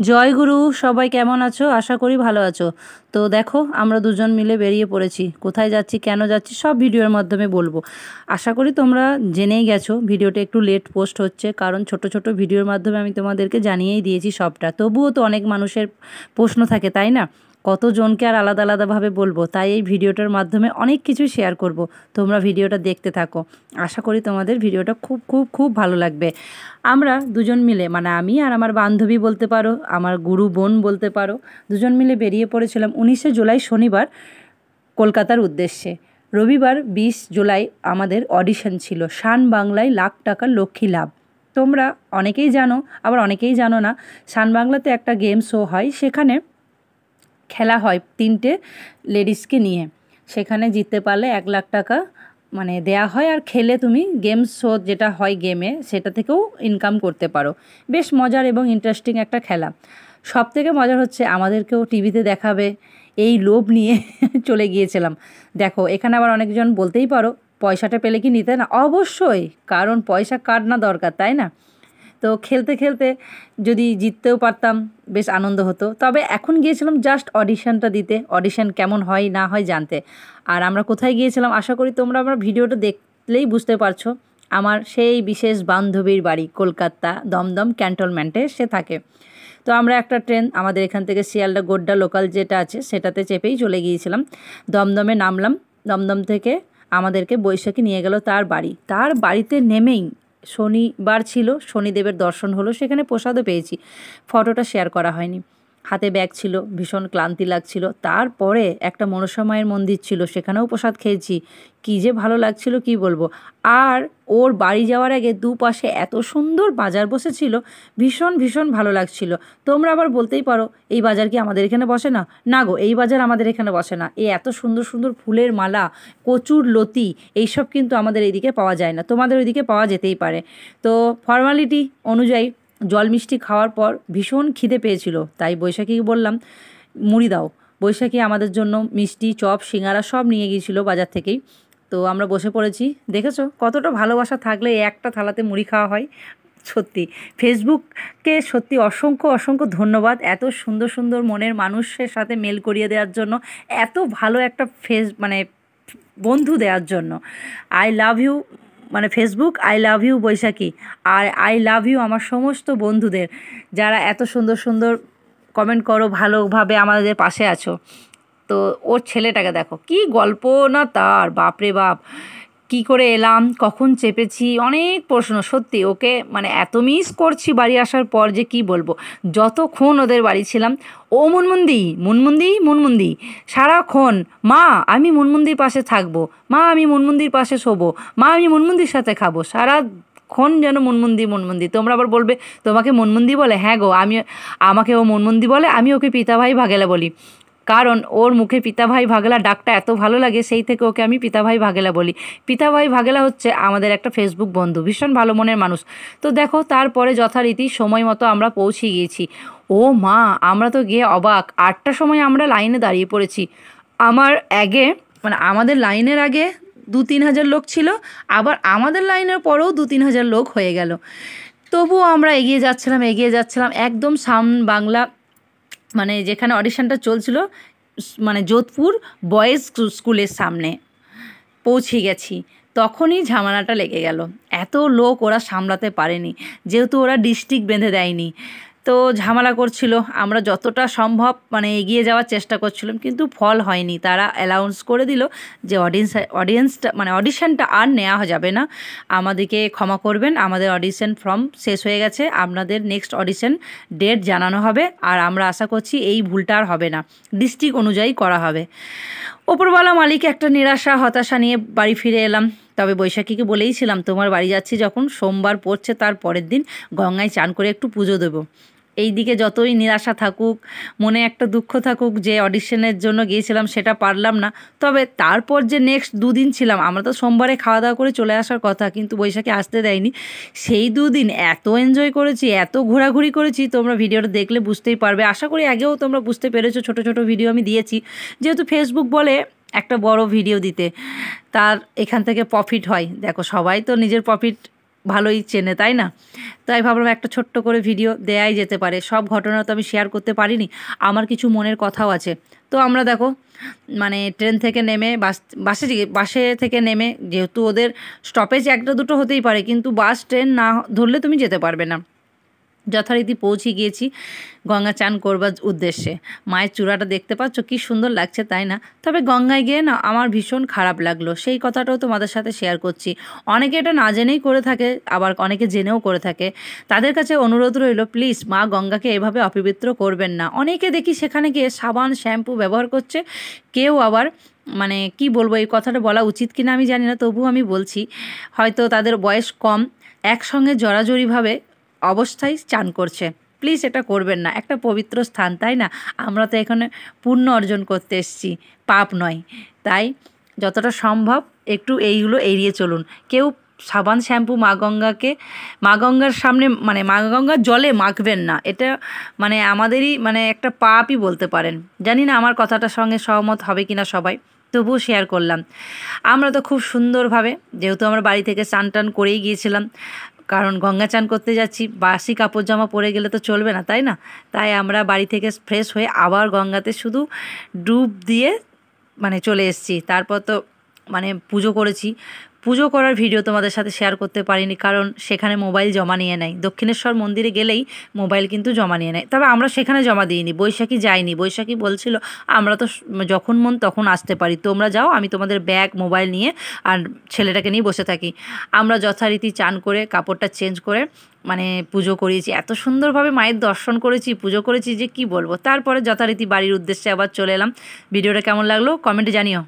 জয় গুরু। সবাই কেমন আছো? আশা করি ভালো আছো। তো দেখো, আমরা দুজন মিলে বেরিয়ে পড়েছি। কোথায় যাচ্ছি, কেন যাচ্ছি, সব ভিডিওর মাধ্যমে বলবো। আশা করি তোমরা জেনেই গেছো। ভিডিওটা একটু লেট পোস্ট হচ্ছে, কারণ ছোট ছোট ভিডিওর মাধ্যমে আমি তোমাদেরকে জানিয়েই দিয়েছি সবটা। তবুও তো অনেক মানুষের প্রশ্ন থাকে, তাই না? কতজনকে আর আলাদা আলাদাভাবে বলবো, তাই এই ভিডিওটার মাধ্যমে অনেক কিছু শেয়ার করব। তোমরা ভিডিওটা দেখতে থাকো। আশা করি তোমাদের ভিডিওটা খুব খুব খুব ভালো লাগবে। আমরা দুজন মিলে, মানে আমি আর আমার বান্ধবী বলতে পারো, আমার গুরু বোন বলতে পারো, দুজন মিলে বেরিয়ে পড়েছিলাম 19শে জুলাই শনিবার কলকাতার উদ্দেশ্যে। রবিবার 20 জুলাই আমাদের অডিশন ছিল শান বাংলায় লাখ টাকার লক্ষ্মী লাভ। তোমরা অনেকেই জানো, আবার অনেকেই জানো না। শান বাংলাতে একটা গেম শো হয়, সেখানে খেলা হয় 3টে লেডিসকে নিয়ে। সেখানে জিততে পারলে 1 লাখ টাকা মানে দেয়া হয়, আর খেলে তুমি গেম শো যেটা হয় গেমে, সেটা থেকেও ইনকাম করতে পারো। বেশ মজার এবং ইন্টারেস্টিং একটা খেলা। সব থেকে মজার হচ্ছে আমাদেরকেও টিভিতে দেখাবে, এই লোভ নিয়ে চলে গিয়েছিলাম। দেখো, এখানে আবার অনেকজন বলতেই পারো, পয়সাটা পেলে কি নিতে না? অবশ্যই, কারণ পয়সা কার না দরকার, তাই না? তো খেলতে খেলতে যদি জিততেও পারতাম, বেশ আনন্দ হতো। তবে এখন গিয়েছিলাম জাস্ট অডিশনটা দিতে, অডিশন কেমন হয় না হয় জানতে। আর আমরা কোথায় গিয়েছিলাম আশা করি তোমরা আমার ভিডিওটা দেখলেই বুঝতে পারছো। আমার সেই বিশেষ বান্ধবীর বাড়ি কলকাতা দমদম ক্যান্টনমেন্টে সে থাকে। তো আমরা একটা ট্রেন, আমাদের এখান থেকে শিয়ালদা গোড্ডা লোকাল যেটা আছে সেটাতে চেপেই চলে গিয়েছিলাম। দমদমে নামলাম। দমদম থেকে আমাদেরকে বৈশাখী নিয়ে গেল তার বাড়ি। তার বাড়িতে নেমেই শনিবার ছিল, শনিদেবের দর্শন হলো, সেখানে প্রসাদও পেয়েছি। ফটোটা শেয়ার করা হয়নি। হাতে ব্যাগ ছিল, ভীষণ ক্লান্তি লাগছিল। তারপরে একটা মনসা মায়ের মন্দির ছিল, সেখানেও প্রসাদ খেয়েছি। কী যে ভালো লাগছিল কি বলবো। আর ওর বাড়ি যাওয়ার আগে দুপাশে এত সুন্দর বাজার বসেছিল, ভীষণ ভীষণ ভালো লাগছিল। তোমরা আবার বলতেই পারো, এই বাজার কি আমাদের এখানে বসে না? না গো, এই বাজার আমাদের এখানে বসে না। এই এত সুন্দর সুন্দর ফুলের মালা, কচুর লতি, এইসব কিন্তু আমাদের এইদিকে পাওয়া যায় না। তোমাদের ওইদিকে পাওয়া যেতেই পারে। তো ফর্মালিটি অনুযায়ী জল মিষ্টি খাওয়ার পর ভীষণ খিদে পেয়েছিল, তাই বৈশাখীকে বললাম মুড়ি দাও। বৈশাখী আমাদের জন্য মিষ্টি, চপ, সিঙ্গারা সব নিয়ে গিয়েছিল বাজার থেকেই। তো আমরা বসে পড়েছি। দেখেছো কতটা ভালোবাসা থাকলে একটা থালাতে মুড়ি খাওয়া হয়। সত্যি ফেসবুককে সত্যি অসংখ্য অসংখ্য ধন্যবাদ, এত সুন্দর সুন্দর মনের মানুষের সাথে মেল করিয়ে দেওয়ার জন্য, এত ভালো একটা মানে বন্ধু দেওয়ার জন্য। আই লাভ ইউ, মানে Facebook, I love you Baishakhi. আর আই লাভ ইউ আমার সমস্ত বন্ধুদের, যারা এত সুন্দর সুন্দর কমেন্ট করো, ভালোভাবে আমাদের পাশে আছো। তো ওর ছেলেটাকে দেখো, কি গল্প না তার, বাপরে বাপ! কি করে এলাম, কখন চেপেছি, অনেক প্রশ্ন। সত্যি ওকে মানে এত মিস করছি বাড়ি আসার পর যে কি বলবো। যতক্ষণ ওদের বাড়ি ছিলাম, ও মুনমুন্দি মুনমুন্দি মুনমুন্দি সারাক্ষণ, মা আমি মুনমুন্দির পাশে থাকবো, মা আমি মুনমুন্দির পাশে শোবো, মা আমি মুনমুন্দির সাথে খাবো, সারাক্ষণ যেন মুনমুন্দি মুনমুন্দি। তোমরা আবার বলবে তোমাকে মুনমুন্দি বলে? হ্যাঁ গো, আমাকে ও মুনমুন্দি বলে, আমি ওকে পিতাভাই ভাগেলা বলি। কারণ ওর মুখে পিতাভাই ভাগেলা ডাকটা এত ভালো লাগে, সেই থেকে ওকে আমি পিতাভাই ভাগেলা বলি। পিতাভাই ভাগেলা হচ্ছে আমাদের একটা ফেসবুক বন্ধু, ভীষণ ভালো মনের মানুষ। তো দেখো, তারপরে যথারীতি সময় মতো আমরা পৌঁছে গিয়েছি। ও মা, আমরা তো গিয়ে অবাক। 8টার সময় আমরা লাইনে দাঁড়িয়ে পড়েছি। আমার আগে, মানে আমাদের লাইনের আগে 2-3 হাজার লোক ছিল, আবার আমাদের লাইনের পরেও 2-3 হাজার লোক হয়ে গেল। তবুও আমরা এগিয়ে যাচ্ছিলাম এগিয়ে যাচ্ছিলাম, একদম বাংলা, মানে যেখানে অডিশনটা চলছিল, মানে যোধপুর বয়েজ স্কুলের সামনে পৌঁছে গেছি। তখনই ঝামেলাটা লেগে গেল। এত লোক ওরা সামলাতে পারেনি, যেহেতু ওরা ডিস্ট্রিক্ট বেঁধে দেয়নি। তো ঝামেলা করছিল। আমরা যতটা সম্ভব মানে এগিয়ে যাওয়ার চেষ্টা করছিলাম, কিন্তু ফল হয়নি। তারা অ্যালাউন্স করে দিল যে অডিয়েন্সটা মানে অডিশনটা আর নেওয়া যাবে না, আমাদেরকে ক্ষমা করবেন, আমাদের অডিশন ফর্ম শেষ হয়ে গেছে, আপনাদের নেক্সট অডিশন ডেট জানানো হবে। আর আমরা আশা করছি এই ভুলটা আর হবে না, ডিস্ট্রিক্ট অনুযায়ী করা হবে। ওপরওয়ালা মালিক একটা নিরাশা হতাশা নিয়ে বাড়ি ফিরে এলাম। তবে বৈশাখীকে বলেইছিলাম, তোমার বাড়ি যাচ্ছি যখন, সোমবার পড়ছে, তার পরের দিন গঙ্গায় চান করে একটু পুজো দেবো। এই দিকে যতই নিরাশা থাকুক, মনে একটা দুঃখ থাকুক যে অডিশনের জন্য গিয়েছিলাম সেটা পারলাম না, তবে তারপর যে নেক্সট 2 দিন ছিলাম, আমরা তো সোমবারে খাওয়া দাওয়া করে চলে আসার কথা, কিন্তু বৈশাখী আসতে দেয়নি। সেই 2 দিন এত এনজয় করেছি, এত ঘোরাঘুরি করেছি, তোমরা ভিডিওটা দেখলে বুঝতেই পারবে। আশা করি আগেও তোমরা বুঝতে পেরেছো, ছোট ছোট ভিডিও আমি দিয়েছি। যেহেতু ফেসবুক বলে একটা বড় ভিডিও দিতে, তার এখান থেকে প্রফিট হয়। দেখো, সবাই তো নিজের প্রফিট ভালোই চেনে, তাই না? তাই ভাবলাম একটা ছোট্ট করে ভিডিও দেয়াই যেতে পারে। সব ঘটনা তো আমি শেয়ার করতে পারিনি, আমার কিছু মনের কথাও আছে। তো আমরা দেখো মানে ট্রেন থেকে নেমে বাসে থেকে নেমে, যেহেতু ওদের স্টপেজ একটা দুটো হতেই পারে, কিন্তু বাস ট্রেন না ধরলে তুমি যেতে পারবে না। যথারীতি পৌঁছে গিয়েছি গঙ্গা চান করবার উদ্দেশ্যে। মায়ের চূড়াটা দেখতে পাচ্ছ কি সুন্দর লাগছে, তাই না? তবে গঙ্গায় গিয়ে না আমার ভীষণ খারাপ লাগলো, সেই কথাটাও তোমাদের সাথে শেয়ার করছি। অনেকে এটা না জেনেই করে থাকে, আবার অনেকে জেনেও করে থাকে। তাদের কাছে অনুরোধ রইল, প্লিজ মা গঙ্গাকে এভাবে অপবিত্র করবেন না। অনেকে দেখি সেখানে গিয়ে সাবান শ্যাম্পু ব্যবহার করছে, কেউ আবার মানে কি বলবো, এই কথাটা বলা উচিত কিনা আমি জানি না, তবুও আমি বলছি, হয়তো তাদের বয়স কম, একসঙ্গে জড়াজড়িভাবে অবস্থায় চান করছে। প্লিজ এটা করবেন না, একটা পবিত্র স্থান, তাই না? আমরা তো এখানে পুণ্য অর্জন করতে এসেছি, পাপ নয়। তাই যতটা সম্ভব একটু এইগুলো এড়িয়ে চলুন। কেউ সাবান শ্যাম্পু মা গঙ্গার সামনে মানে মা গঙ্গার জলে মাখবেন না, এটা মানে আমাদেরই মানে একটা পাপই বলতে পারেন। জানি না আমার কথাটার সঙ্গে সহমত হবে কিনা সবাই, তবুও শেয়ার করলাম। আমরা তো খুব সুন্দরভাবে, যেহেতু আমরা বাড়ি থেকে স্নান টান করেই গিয়েছিলাম, কারণ গঙ্গা চান করতে যাচ্ছি, বাসি কাপড় জামা পরে গেলে তো চলবে না, তাই না? তাই আমরা বাড়ি থেকে ফ্রেশ হয়ে আবার গঙ্গাতে শুধু ডুব দিয়ে মানে চলে এসেছি। তারপর তো মানে পুজো করেছি। পুজো করার ভিডিও তোমাদের সাথে শেয়ার করতে পারিনি, কারণ সেখানে মোবাইল জমা নিয়ে নেয়। দক্ষিণেশ্বর মন্দিরে গেলেই মোবাইল কিন্তু জমা নিয়ে নেয়, তবে আমরা সেখানে জমা দিইনি। বৈশাখী যায়নি, বৈশাখী বলছিল আমরা তো যখন মন তখন আসতে পারি, তোমরা যাও, আমি তোমাদের ব্যাগ মোবাইল নিয়ে আর ছেলেটাকে নিয়ে বসে থাকি। আমরা যথারীতি চান করে কাপড়টা চেঞ্জ করে মানে পুজো করিয়েছি, এত সুন্দরভাবে মায়ের দর্শন করেছি, পুজো করেছি যে কি বলবো। তারপরে যথারীতি বাড়ির উদ্দেশ্যে আবার চলে এলাম। ভিডিওটা কেমন লাগলো কমেন্টে জানিও।